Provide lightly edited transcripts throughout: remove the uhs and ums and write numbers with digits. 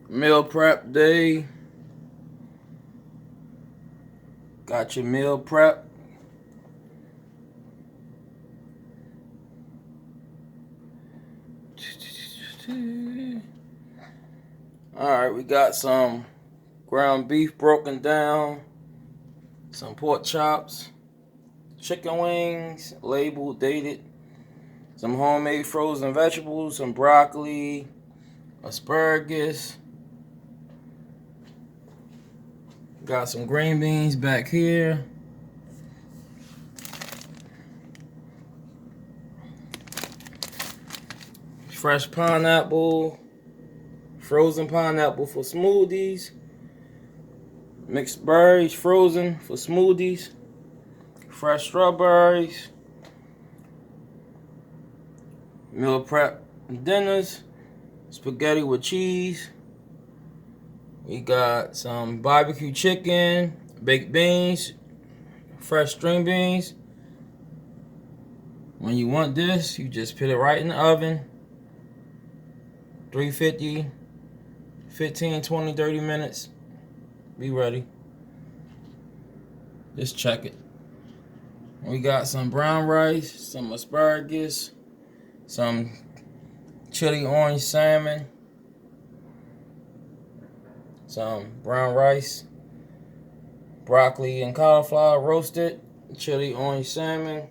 Meal prep day. Got your meal prep. Alright, we got some ground beef broken down, some pork chops, chicken wings, labeled, dated, some homemade frozen vegetables, some broccoli, asparagus. Got some green beans back here. Fresh pineapple, frozen pineapple for smoothies. Mixed berries, frozen for smoothies. Fresh strawberries. Meal prep dinners. Spaghetti with cheese. We got some barbecue chicken, baked beans, fresh string beans. When you want this, you just put it right in the oven. 350, 15, 20, 30 minutes. Be ready. Just check it. We got some brown rice, some asparagus, some chili orange salmon, some brown rice, broccoli and cauliflower roasted, chili orange salmon.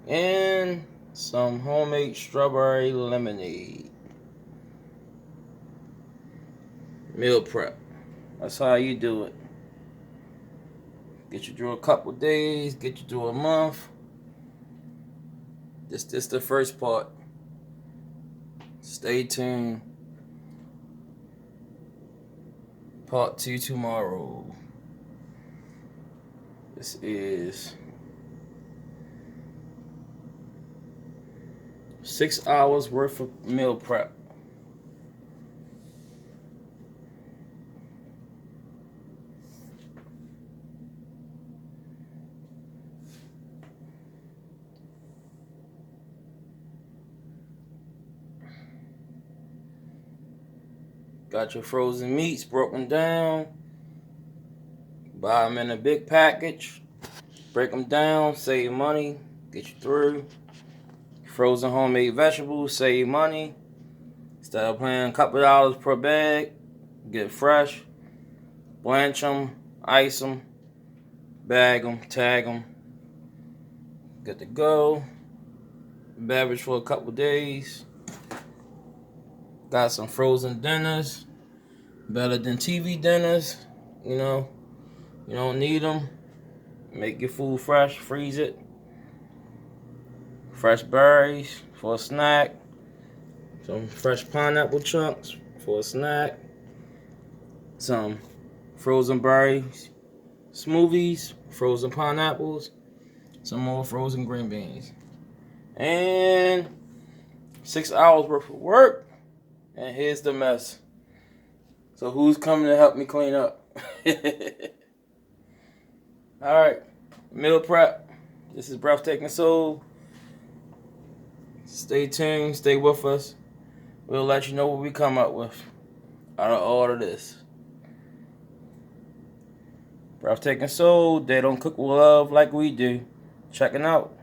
And some homemade strawberry lemonade. Meal prep. That's how you do it. Get you through a couple days, get you through a month. This the first part. Stay tuned. Part 2 tomorrow. This is 6 hours worth of meal prep. Got your frozen meats broken down. Buy them in a big package. Break them down, save money, get you through. Frozen homemade vegetables, save money. Instead of paying a couple dollars per bag, get fresh. Blanch them, ice them, bag them, tag them. Good to go. Beverage for a couple days. Got some frozen dinners. Better than TV dinners. You know, you don't need them. Make your food fresh, freeze it. Fresh berries for a snack. Some fresh pineapple chunks for a snack. Some frozen berries, smoothies, frozen pineapples, some more frozen green beans. And 6 hours worth of work. And here's the mess. So who's coming to help me clean up? Alright, meal prep. This is Breathtaking Soul. Stay tuned, stay with us. We'll let you know what we come up with out of all of this. Breathtaking Soul, they don't cook with love like we do. Checking out.